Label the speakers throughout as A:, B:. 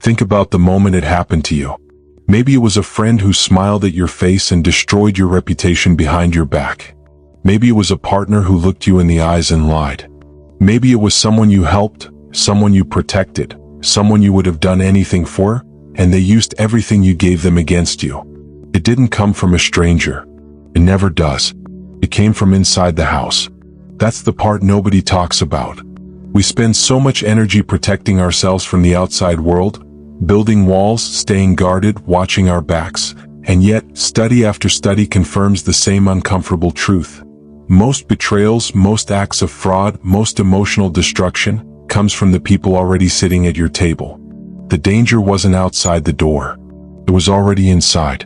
A: Think about the moment it happened to you. Maybe it was a friend who smiled at your face and destroyed your reputation behind your back. Maybe it was a partner who looked you in the eyes and lied. Maybe it was someone you helped, someone you protected, someone you would have done anything for, and they used everything you gave them against you. It didn't come from a stranger. It never does. It came from inside the house. That's the part nobody talks about. We spend so much energy protecting ourselves from the outside world, building walls, staying guarded, watching our backs, and yet study after study confirms the same uncomfortable truth. Most betrayals, most acts of fraud, most emotional destruction comes from the people already sitting at your table. The danger wasn't outside the door. It was already inside.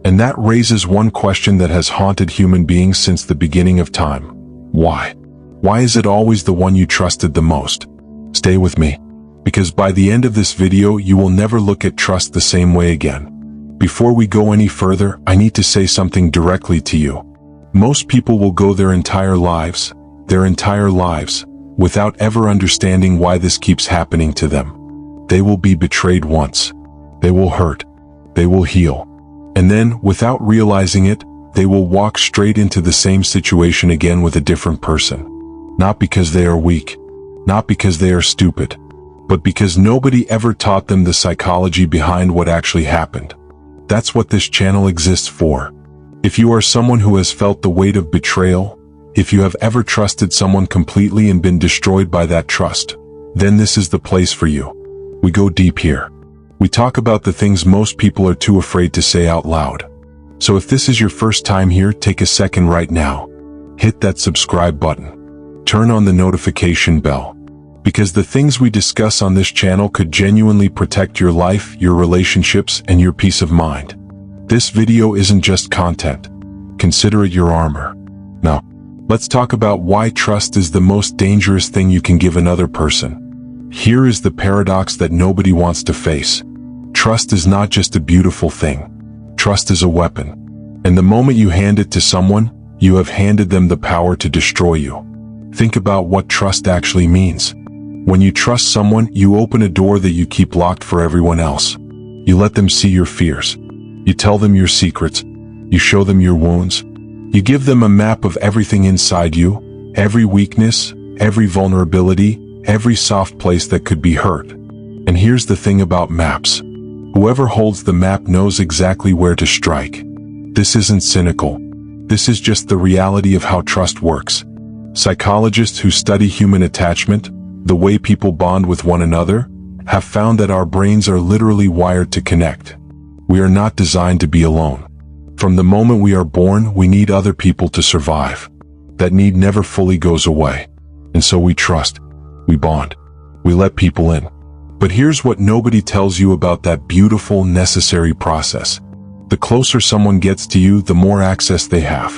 A: And that raises one question that has haunted human beings since the beginning of time. Why? Why is it always the one you trusted the most? Stay with me, because by the end of this video you will never look at trust the same way again. Before we go any further, I need to say something directly to you. Most people will go their entire lives, without ever understanding why this keeps happening to them. They will be betrayed once. They will hurt. They will heal. And then, without realizing it, they will walk straight into the same situation again with a different person. Not because they are weak, not because they are stupid, but because nobody ever taught them the psychology behind what actually happened. That's what this channel exists for. If you are someone who has felt the weight of betrayal, if you have ever trusted someone completely and been destroyed by that trust, then this is the place for you. We go deep here. We talk about the things most people are too afraid to say out loud. So if this is your first time here, take a second right now. Hit that subscribe button. Turn on the notification bell. Because the things we discuss on this channel could genuinely protect your life, your relationships, and your peace of mind. This video isn't just content. Consider it your armor. Now, let's talk about why trust is the most dangerous thing you can give another person. Here is the paradox that nobody wants to face. Trust is not just a beautiful thing. Trust is a weapon. And the moment you hand it to someone, you have handed them the power to destroy you. Think about what trust actually means. When you trust someone, you open a door that you keep locked for everyone else. You let them see your fears. You tell them your secrets. You show them your wounds. You give them a map of everything inside you, every weakness, every vulnerability, every soft place that could be hurt. And here's the thing about maps. Whoever holds the map knows exactly where to strike. This isn't cynical. This is just the reality of how trust works. Psychologists who study human attachment, the way people bond with one another, have found that our brains are literally wired to connect. We are not designed to be alone. From the moment we are born, we need other people to survive. That need never fully goes away. And so we trust. We bond. We let people in. But here's what nobody tells you about that beautiful, necessary process. The closer someone gets to you, the more access they have.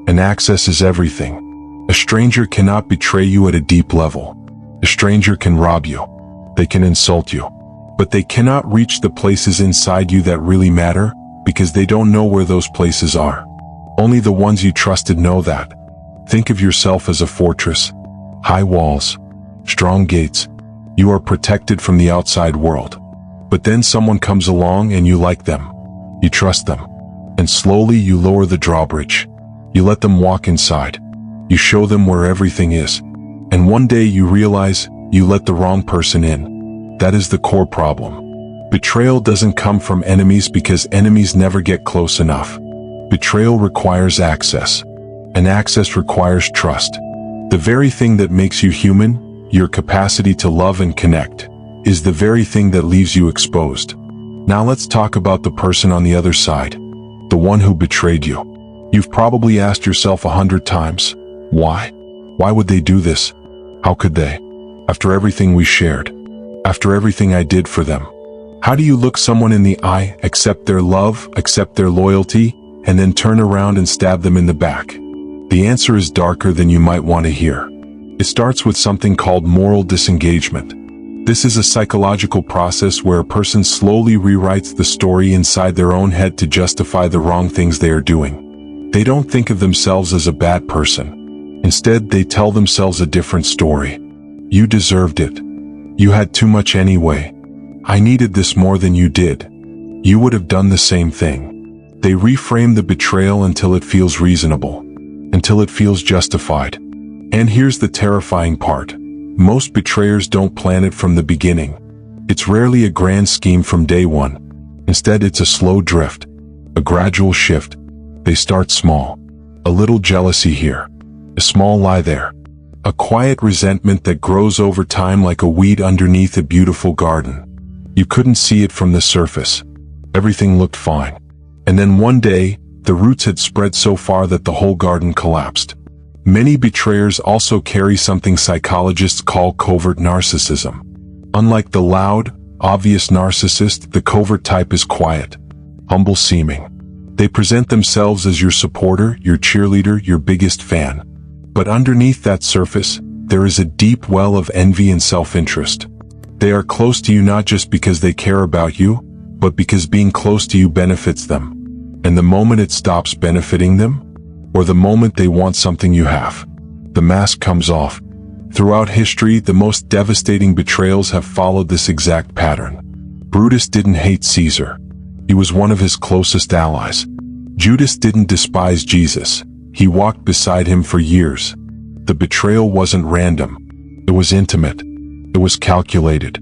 A: And access is everything. A stranger cannot betray you at a deep level. A stranger can rob you. They can insult you. But they cannot reach the places inside you that really matter, because they don't know where those places are. Only the ones you trusted know that. Think of yourself as a fortress. High walls. Strong gates. You are protected from the outside world. But then someone comes along and you like them. You trust them. And slowly you lower the drawbridge. You let them walk inside. You show them where everything is. And one day you realize you let the wrong person in. That is the core problem. Betrayal doesn't come from enemies because enemies never get close enough. Betrayal requires access. And access requires trust. The very thing that makes you human, your capacity to love and connect, is the very thing that leaves you exposed. Now let's talk about the person on the other side, the one who betrayed you. You've probably asked yourself 100 times, why? Why would they do this? How could they? After everything we shared, after everything I did for them. How do you look someone in the eye, accept their love, accept their loyalty, and then turn around and stab them in the back? The answer is darker than you might want to hear. It starts with something called moral disengagement. This is a psychological process where a person slowly rewrites the story inside their own head to justify the wrong things they are doing. They don't think of themselves as a bad person. Instead, they tell themselves a different story. You deserved it. You had too much anyway. I needed this more than you did. You would have done the same thing. They reframe the betrayal until it feels reasonable, until it feels justified. And here's the terrifying part. Most betrayers don't plan it from the beginning. It's rarely a grand scheme from day one. Instead, it's a slow drift, a gradual shift. They start small. A little jealousy here, a small lie there, a quiet resentment that grows over time like a weed underneath a beautiful garden. You couldn't see it from the surface. Everything looked fine. And then one day, the roots had spread so far that the whole garden collapsed. Many betrayers also carry something psychologists call covert narcissism. Unlike the loud, obvious narcissist, the covert type is quiet, humble seeming. They present themselves as your supporter, your cheerleader, your biggest fan. But underneath that surface, there is a deep well of envy and self-interest. They are close to you not just because they care about you, but because being close to you benefits them. And the moment it stops benefiting them, or the moment they want something you have, the mask comes off. Throughout history, the most devastating betrayals have followed this exact pattern. Brutus didn't hate Caesar. He was one of his closest allies. Judas didn't despise Jesus. He walked beside him for years. The betrayal wasn't random. It was intimate. It was calculated.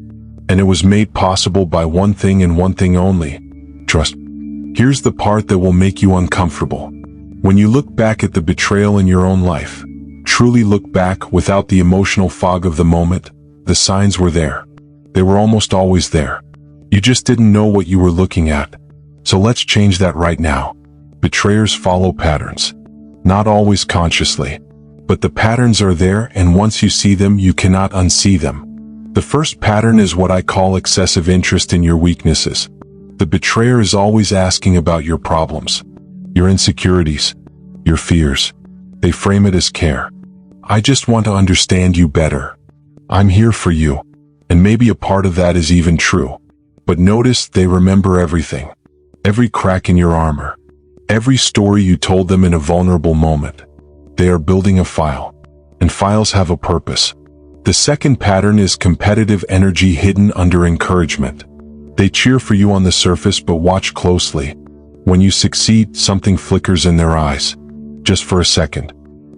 A: And it was made possible by one thing and one thing only: trust. Here's the part that will make you uncomfortable. When you look back at the betrayal in your own life, truly look back without the emotional fog of the moment, the signs were there. They were almost always there. You just didn't know what you were looking at. So let's change that right now. Betrayers follow patterns. Not always consciously. But the patterns are there, and once you see them, you cannot unsee them. The first pattern is what I call excessive interest in your weaknesses. The betrayer is always asking about your problems, your insecurities, your fears. They frame it as care. I just want to understand you better. I'm here for you. And maybe a part of that is even true. But notice they remember everything. Every crack in your armor. Every story you told them in a vulnerable moment. They are building a file. And files have a purpose. The second pattern is competitive energy hidden under encouragement. They cheer for you on the surface, but watch closely. When you succeed, something flickers in their eyes. Just for a second.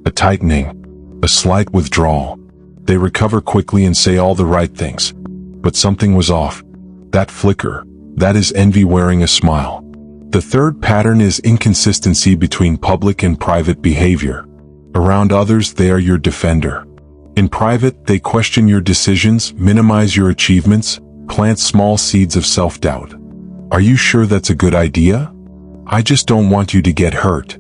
A: A tightening. A slight withdrawal. They recover quickly and say all the right things. But something was off. That flicker, that is envy wearing a smile. The third pattern is inconsistency between public and private behavior. Around others, they are your defender. In private, they question your decisions, minimize your achievements, plant small seeds of self-doubt. Are you sure that's a good idea? I just don't want you to get hurt.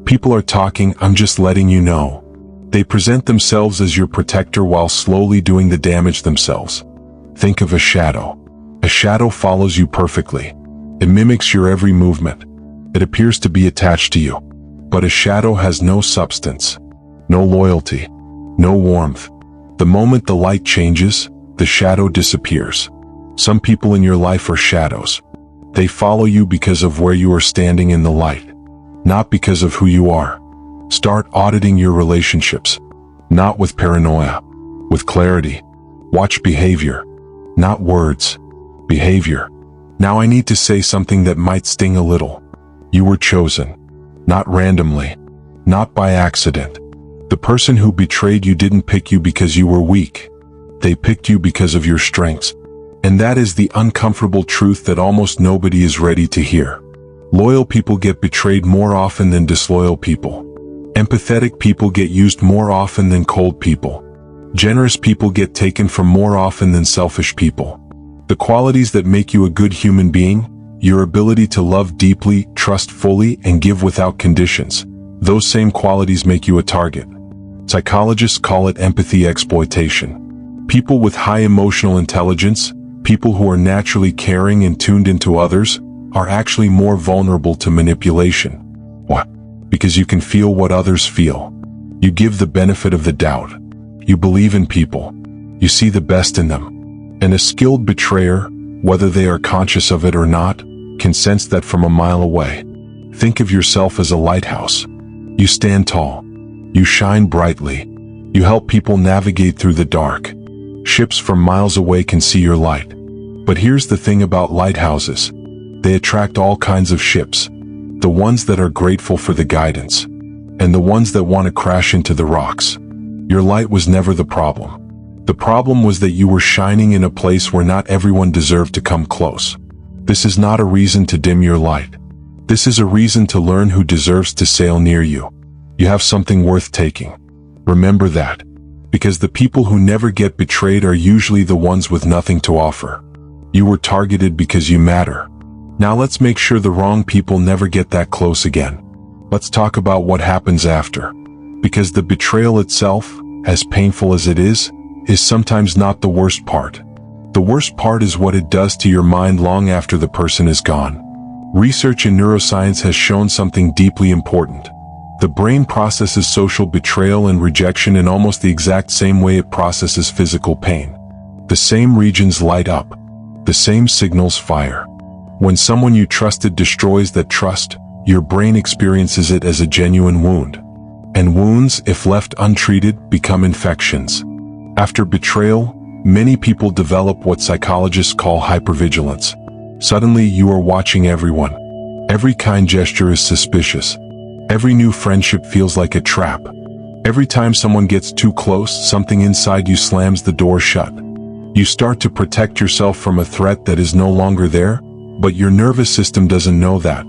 A: People are talking, I'm just letting you know. They present themselves as your protector while slowly doing the damage themselves. Think of a shadow. A shadow follows you perfectly. It mimics your every movement. It appears to be attached to you. But a shadow has no substance, no loyalty, no warmth. The moment the light changes, the shadow disappears. Some people in your life are shadows. They follow you because of where you are standing in the light, not because of who you are. Start auditing your relationships, not with paranoia, with clarity. Watch behavior, not words. Behavior. Now I need to say something that might sting a little. You were chosen. Not randomly. Not by accident. The person who betrayed you didn't pick you because you were weak. They picked you because of your strengths. And that is the uncomfortable truth that almost nobody is ready to hear. Loyal people get betrayed more often than disloyal people. Empathetic people get used more often than cold people. Generous people get taken from more often than selfish people. The qualities that make you a good human being, your ability to love deeply, trust fully, and give without conditions, those same qualities make you a target. Psychologists call it empathy exploitation. People with high emotional intelligence, people who are naturally caring and tuned into others, are actually more vulnerable to manipulation. Why? Because you can feel what others feel. You give the benefit of the doubt. You believe in people. You see the best in them. And a skilled betrayer, whether they are conscious of it or not, can sense that from a mile away. Think of yourself as a lighthouse. You stand tall. You shine brightly. You help people navigate through the dark. Ships from miles away can see your light. But here's the thing about lighthouses. They attract all kinds of ships. The ones that are grateful for the guidance, and the ones that want to crash into the rocks. Your light was never the problem. The problem was that you were shining in a place where not everyone deserved to come close. This is not a reason to dim your light. This is a reason to learn who deserves to sail near you. You have something worth taking. Remember that. Because the people who never get betrayed are usually the ones with nothing to offer. You were targeted because you matter. Now let's make sure the wrong people never get that close again. Let's talk about what happens after. Because the betrayal itself, as painful as it is sometimes not the worst part. The worst part is what it does to your mind long after the person is gone. Research in neuroscience has shown something deeply important. The brain processes social betrayal and rejection in almost the exact same way it processes physical pain. The same regions light up. The same signals fire. When someone you trusted destroys that trust, your brain experiences it as a genuine wound. And wounds, if left untreated, become infections. After betrayal, many people develop what psychologists call hypervigilance. Suddenly you are watching everyone. Every kind gesture is suspicious. Every new friendship feels like a trap. Every time someone gets too close, something inside you slams the door shut. You start to protect yourself from a threat that is no longer there, but your nervous system doesn't know that.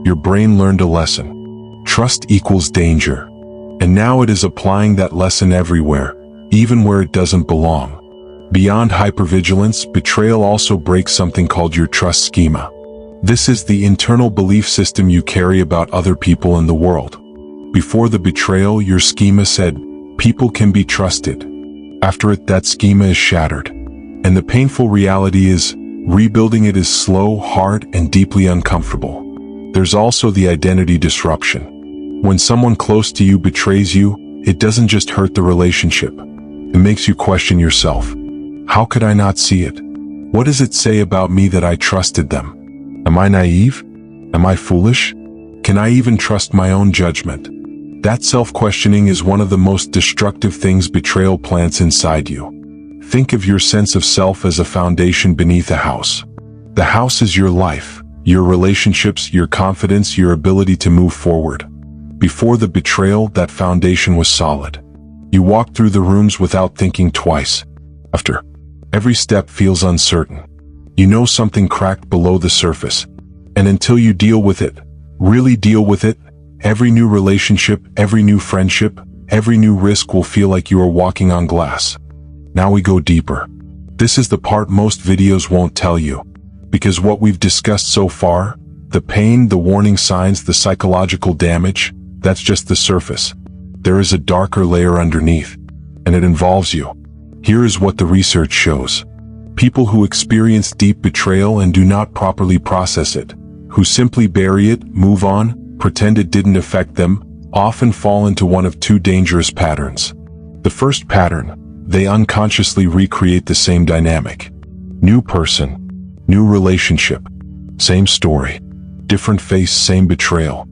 A: Your brain learned a lesson. Trust equals danger. And now it is applying that lesson everywhere, even where it doesn't belong. Beyond hypervigilance, betrayal also breaks something called your trust schema. This is the internal belief system you carry about other people in the world. Before the betrayal, your schema said, people can be trusted. After it, that schema is shattered. And the painful reality is, rebuilding it is slow, hard, and deeply uncomfortable. There's also the identity disruption. When someone close to you betrays you, it doesn't just hurt the relationship. It makes you question yourself. How could I not see it? What does it say about me that I trusted them? Am I naive? Am I foolish? Can I even trust my own judgment? That self-questioning is one of the most destructive things betrayal plants inside you. Think of your sense of self as a foundation beneath a house. The house is your life, your relationships, your confidence, your ability to move forward. Before the betrayal, that foundation was solid. You walk through the rooms without thinking twice. After, every step feels uncertain. You know something cracked below the surface. And until you deal with it, really deal with it, every new relationship, every new friendship, every new risk will feel like you are walking on glass. Now we go deeper. This is the part most videos won't tell you. Because what we've discussed so far, the pain, the warning signs, the psychological damage, that's just the surface. There is a darker layer underneath, and it involves you. Here is what the research shows. People who experience deep betrayal and do not properly process it, who simply bury it, move on, pretend it didn't affect them, often fall into one of two dangerous patterns. The first pattern, they unconsciously recreate the same dynamic. New person, new relationship, same story, different face, same betrayal,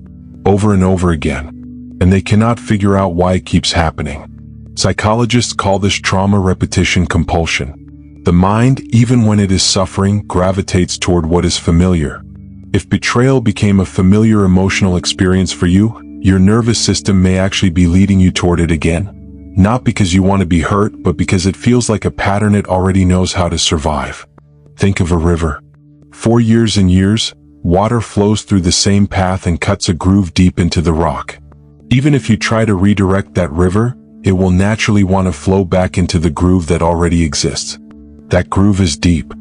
A: over and over again. And they cannot figure out why it keeps happening. Psychologists call this trauma repetition compulsion. The mind, even when it is suffering, gravitates toward what is familiar. If betrayal became a familiar emotional experience for you, your nervous system may actually be leading you toward it again. Not because you want to be hurt, but because it feels like a pattern it already knows how to survive. Think of a river. For years and years, water flows through the same path and cuts a groove deep into the rock. Even if you try to redirect that river, it will naturally want to flow back into the groove that already exists. That groove is deep.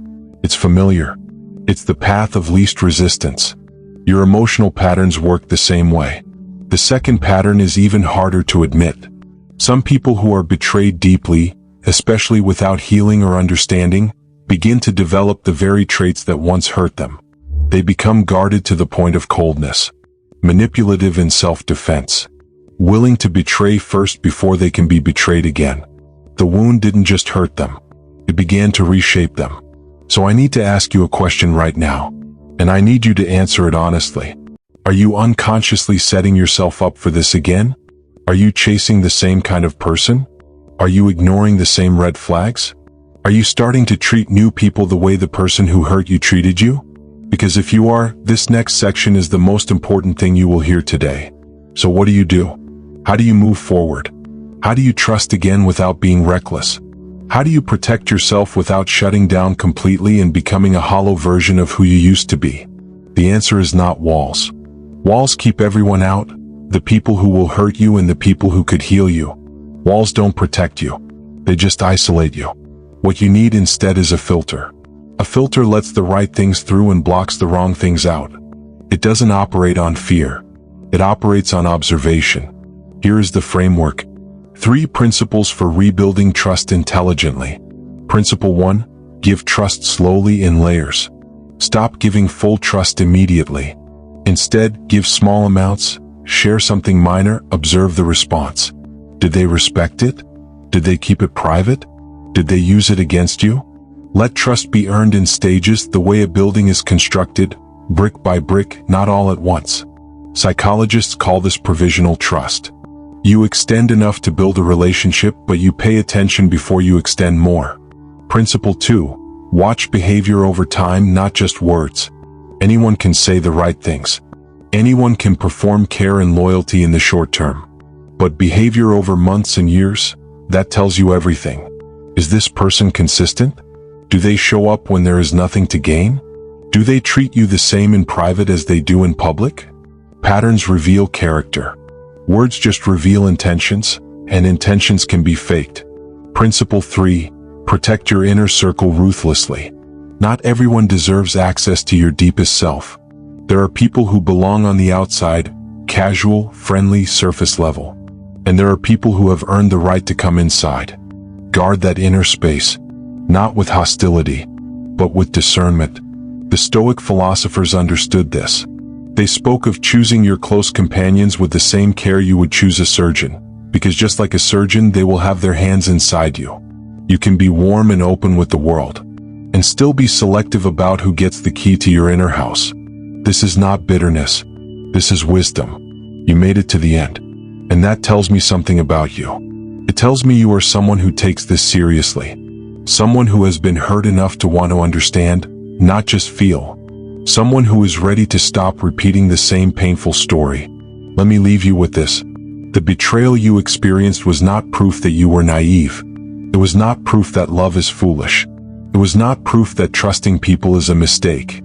A: It's familiar. It's the path of least resistance. Your emotional patterns work the same way. The second pattern is even harder to admit. Some people who are betrayed deeply, especially without healing or understanding, begin to develop the very traits that once hurt them. They become guarded to the point of coldness, manipulative in self-defense, willing to betray first before they can be betrayed again. The wound didn't just hurt them. It began to reshape them. So I need to ask you a question right now, and I need you to answer it honestly. Are you unconsciously setting yourself up for this again? Are you chasing the same kind of person? Are you ignoring the same red flags? Are Are you starting to treat new people the way the person who hurt you treated you? Because if you are, this next section is the most important thing you will hear today. So what do you do? How do you move forward? How do you trust again without being reckless? How do you protect yourself without shutting down completely and becoming a hollow version of who you used to be? The answer is not walls. Walls keep everyone out, the people who will hurt you and the people who could heal you. Walls don't protect you. They just isolate you. What you need instead is a filter. A filter lets the right things through and blocks the wrong things out. It doesn't operate on fear. It operates on observation. Here is the framework. 3 principles for rebuilding trust intelligently. Principle 1. Give trust slowly in layers. Stop giving full trust immediately. Instead, give small amounts, share something minor, observe the response. Did they respect it? Did they keep it private? Did they use it against you? Let trust be earned in stages, the way a building is constructed, brick by brick, not all at once. Psychologists call this provisional trust. You extend enough to build a relationship, but you pay attention before you extend more. Principle 2. Watch behavior over time, not just words. Anyone can say the right things. Anyone can perform care and loyalty in the short term. But behavior over months and years, that tells you everything. Is this person consistent? Do they show up when there is nothing to gain? Do they treat you the same in private as they do in public? Patterns reveal character. Words just reveal intentions, and intentions can be faked. Principle 3. Protect your inner circle ruthlessly. Not everyone deserves access to your deepest self. There are people who belong on the outside, casual, friendly, surface level. And there are people who have earned the right to come inside. Guard that inner space, not with hostility, but with discernment. The Stoic philosophers understood this. They spoke of choosing your close companions with the same care you would choose a surgeon, because just like a surgeon, they will have their hands inside you. You can be warm and open with the world, and still be selective about who gets the key to your inner house. This is not bitterness. This is wisdom. You made it to the end. And that tells me something about you. It tells me you are someone who takes this seriously. Someone who has been hurt enough to want to understand, not just feel. Someone who is ready to stop repeating the same painful story. Let me leave you with this. The betrayal you experienced was not proof that you were naive. It was not proof that love is foolish. It was not proof that trusting people is a mistake.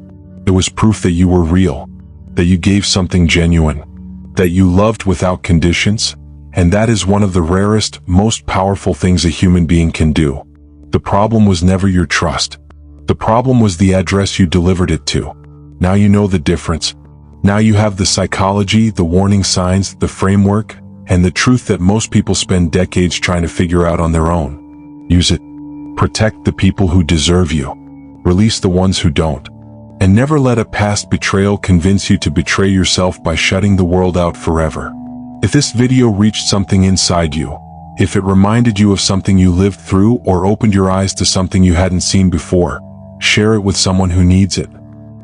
A: It was proof that you were real, that you gave something genuine, that you loved without conditions, and that is one of the rarest, most powerful things a human being can do. The problem was never your trust. The problem was the address you delivered it to. Now you know the difference. Now you have the psychology, the warning signs, the framework, and the truth that most people spend decades trying to figure out on their own. Use it. Protect the people who deserve you. Release the ones who don't. And never let a past betrayal convince you to betray yourself by shutting the world out forever. If this video reached something inside you, if it reminded you of something you lived through or opened your eyes to something you hadn't seen before, share it with someone who needs it.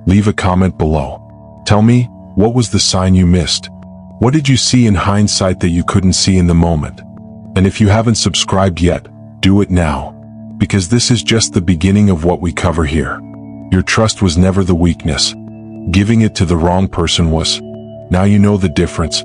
A: Leave a comment below. Tell me, what was the sign you missed? What did you see in hindsight that you couldn't see in the moment? And if you haven't subscribed yet, do it now. Because this is just the beginning of what we cover here. Your trust was never the weakness. Giving it to the wrong person was. Now you know the difference.